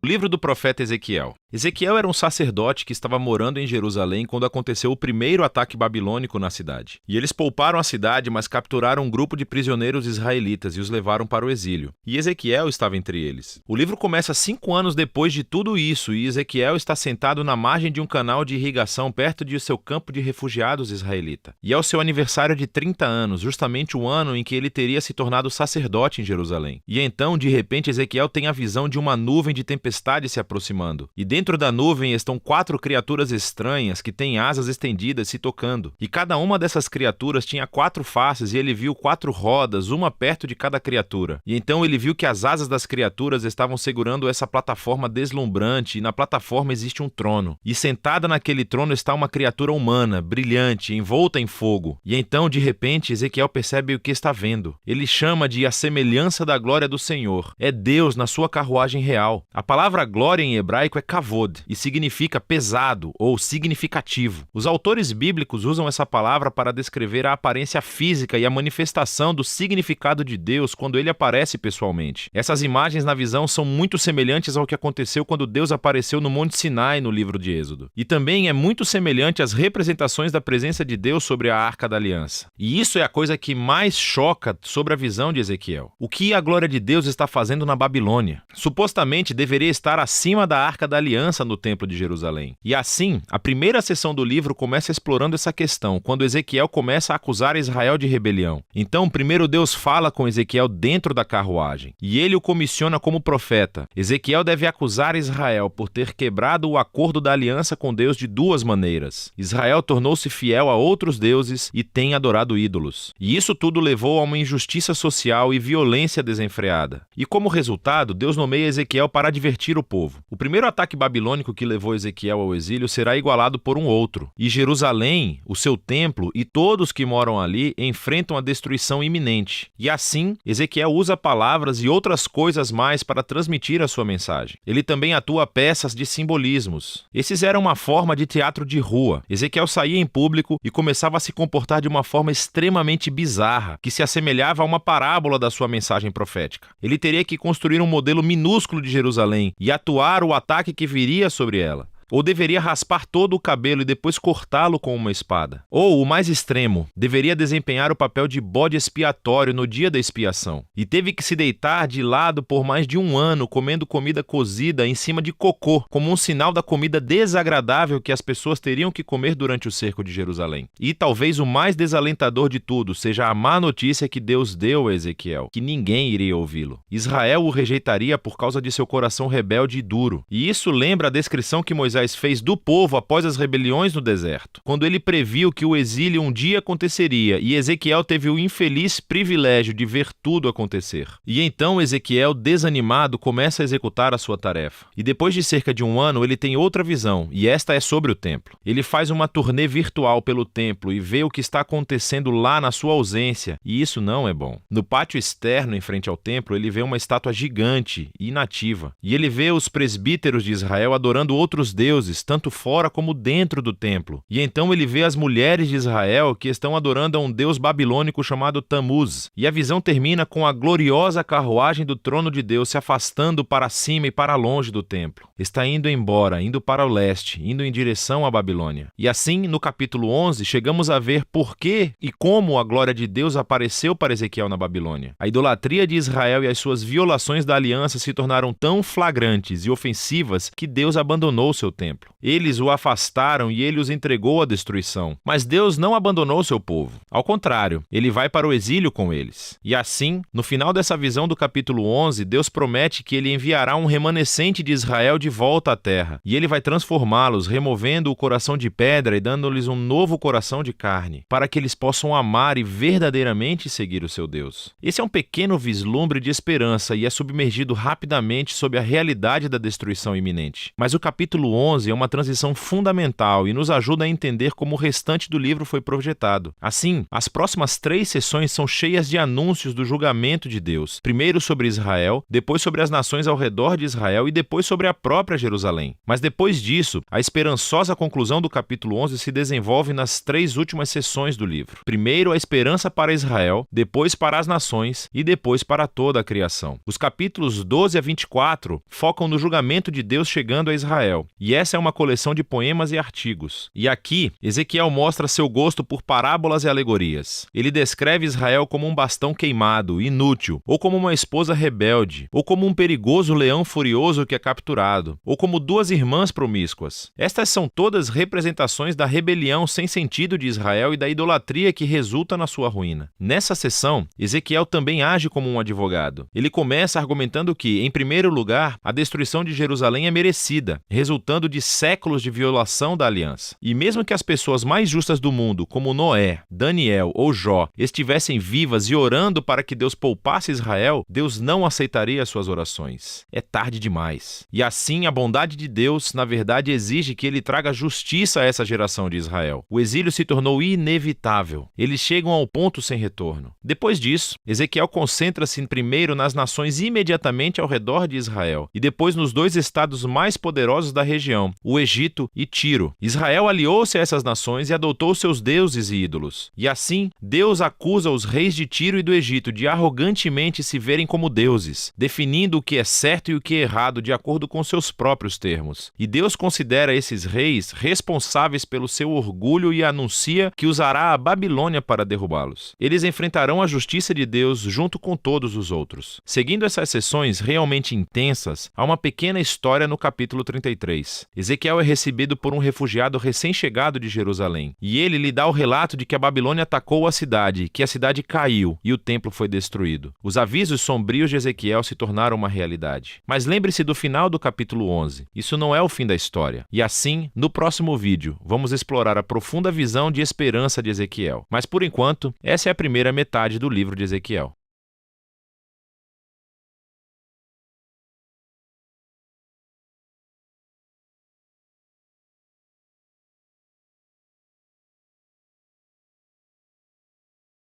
Livro do profeta Ezequiel. Ezequiel era um sacerdote que estava morando em Jerusalém quando aconteceu o primeiro ataque babilônico na cidade. E eles pouparam a cidade, mas capturaram um grupo de prisioneiros israelitas e os levaram para o exílio. E Ezequiel estava entre eles. O livro começa 5 anos depois de tudo isso, e Ezequiel está sentado na margem de um canal de irrigação perto de seu campo de refugiados israelita. E é o seu aniversário de 30 anos, justamente o ano em que ele teria se tornado sacerdote em Jerusalém. E então, de repente, Ezequiel tem a visão de uma nuvem de tempestade se aproximando. E dentro da nuvem estão 4 criaturas estranhas que têm asas estendidas se tocando. E cada uma dessas criaturas tinha 4 faces e ele viu 4 rodas, uma perto de cada criatura. E então ele viu que as asas das criaturas estavam segurando essa plataforma deslumbrante e na plataforma existe um trono. E sentada naquele trono está uma criatura humana, brilhante, envolta em fogo. E então, de repente, Ezequiel percebe o que está vendo. Ele chama de a semelhança da glória do Senhor. É Deus na sua carruagem real. A palavra glória em hebraico é kavod e significa pesado ou significativo. Os autores bíblicos usam essa palavra para descrever a aparência física e a manifestação do significado de Deus quando ele aparece pessoalmente. Essas imagens na visão são muito semelhantes ao que aconteceu quando Deus apareceu no Monte Sinai no livro de Êxodo. E também é muito semelhante às representações da presença de Deus sobre a Arca da Aliança. E isso é a coisa que mais choca sobre a visão de Ezequiel. O que a glória de Deus está fazendo na Babilônia? Supostamente deveria estar acima da Arca da Aliança no Templo de Jerusalém. E assim, a primeira seção do livro começa explorando essa questão, quando Ezequiel começa a acusar Israel de rebelião. Então, primeiro Deus fala com Ezequiel dentro da carruagem, e ele o comissiona como profeta. Ezequiel deve acusar Israel por ter quebrado o acordo da aliança com Deus de 2 maneiras. Israel tornou-se fiel a outros deuses e tem adorado ídolos. E isso tudo levou a uma injustiça social e violência desenfreada. E como resultado, Deus nomeia Ezequiel para advertir o povo. O primeiro ataque babilônico que levou Ezequiel ao exílio será igualado por um outro. E Jerusalém, o seu templo e todos que moram ali enfrentam a destruição iminente. E assim, Ezequiel usa palavras e outras coisas mais para transmitir a sua mensagem. Ele também atua peças de simbolismos. Esses eram uma forma de teatro de rua. Ezequiel saía em público e começava a se comportar de uma forma extremamente bizarra, que se assemelhava a uma parábola da sua mensagem profética. Ele teria que construir um modelo minúsculo de Jerusalém e atuar o ataque que viria sobre ela. Ou deveria raspar todo o cabelo e depois cortá-lo com uma espada. Ou, o mais extremo, deveria desempenhar o papel de bode expiatório no dia da expiação. E teve que se deitar de lado por mais de 1 ano comendo comida cozida em cima de cocô, como um sinal da comida desagradável que as pessoas teriam que comer durante o cerco de Jerusalém. E talvez o mais desalentador de tudo seja a má notícia que Deus deu a Ezequiel, que ninguém iria ouvi-lo. Israel o rejeitaria por causa de seu coração rebelde e duro. E isso lembra a descrição que Moisés fez do povo após as rebeliões no deserto, quando ele previu que o exílio um dia aconteceria e Ezequiel teve o infeliz privilégio de ver tudo acontecer. E então Ezequiel, desanimado, começa a executar a sua tarefa. E depois de cerca de 1 ano, ele tem outra visão, e esta é sobre o templo. Ele faz uma turnê virtual pelo templo e vê o que está acontecendo lá na sua ausência, e isso não é bom. No pátio externo, em frente ao templo, ele vê uma estátua gigante e inativa, e ele vê os presbíteros de Israel adorando outros deuses, tanto fora como dentro do templo. E então ele vê as mulheres de Israel que estão adorando a um deus babilônico chamado Tamuz. E a visão termina com a gloriosa carruagem do trono de Deus se afastando para cima e para longe do templo. Está indo embora, indo para o leste, indo em direção à Babilônia. E assim, no capítulo 11, chegamos a ver por que e como a glória de Deus apareceu para Ezequiel na Babilônia. A idolatria de Israel e as suas violações da aliança se tornaram tão flagrantes e ofensivas que Deus abandonou seu templo. Eles o afastaram e ele os entregou à destruição. Mas Deus não abandonou seu povo. Ao contrário, ele vai para o exílio com eles. E assim, no final dessa visão do capítulo 11, Deus promete que ele enviará um remanescente de Israel de volta à terra. E ele vai transformá-los, removendo o coração de pedra e dando-lhes um novo coração de carne, para que eles possam amar e verdadeiramente seguir o seu Deus. Esse é um pequeno vislumbre de esperança e é submergido rapidamente sob a realidade da destruição iminente. Mas o capítulo 11 11 é uma transição fundamental e nos ajuda a entender como o restante do livro foi projetado. Assim, as próximas 3 sessões são cheias de anúncios do julgamento de Deus, primeiro sobre Israel, depois sobre as nações ao redor de Israel e depois sobre a própria Jerusalém. Mas depois disso, a esperançosa conclusão do capítulo 11 se desenvolve nas 3 últimas sessões do livro. Primeiro, a esperança para Israel, depois para as nações e depois para toda a criação. Os capítulos 12 a 24 focam no julgamento de Deus chegando a Israel, e essa é uma coleção de poemas e artigos. E aqui, Ezequiel mostra seu gosto por parábolas e alegorias. Ele descreve Israel como um bastão queimado, inútil, ou como uma esposa rebelde, ou como um perigoso leão furioso que é capturado, ou como 2 irmãs promíscuas. Estas são todas representações da rebelião sem sentido de Israel e da idolatria que resulta na sua ruína. Nessa sessão, Ezequiel também age como um advogado. Ele começa argumentando que, em primeiro lugar, a destruição de Jerusalém é merecida, resultando de séculos de violação da aliança. E mesmo que as pessoas mais justas do mundo, como Noé, Daniel ou Jó, estivessem vivas e orando para que Deus poupasse Israel, Deus não aceitaria as suas orações. É tarde demais. E assim, a bondade de Deus, na verdade, exige que ele traga justiça a essa geração de Israel. O exílio se tornou inevitável. Eles chegam ao ponto sem retorno. Depois disso, Ezequiel concentra-se primeiro nas nações imediatamente ao redor de Israel e depois nos 2 estados mais poderosos da região, o Egito e Tiro. Israel aliou-se a essas nações e adotou seus deuses e ídolos. E assim, Deus acusa os reis de Tiro e do Egito de arrogantemente se verem como deuses, definindo o que é certo e o que é errado de acordo com seus próprios termos. E Deus considera esses reis responsáveis pelo seu orgulho e anuncia que usará a Babilônia para derrubá-los. Eles enfrentarão a justiça de Deus junto com todos os outros. Seguindo essas sessões realmente intensas, há uma pequena história no capítulo 33. Ezequiel é recebido por um refugiado recém-chegado de Jerusalém, e ele lhe dá o relato de que a Babilônia atacou a cidade, que a cidade caiu e o templo foi destruído. Os avisos sombrios de Ezequiel se tornaram uma realidade. Mas lembre-se do final do capítulo 11. Isso não é o fim da história. E assim, no próximo vídeo, vamos explorar a profunda visão de esperança de Ezequiel. Mas por enquanto, essa é a primeira metade do livro de Ezequiel.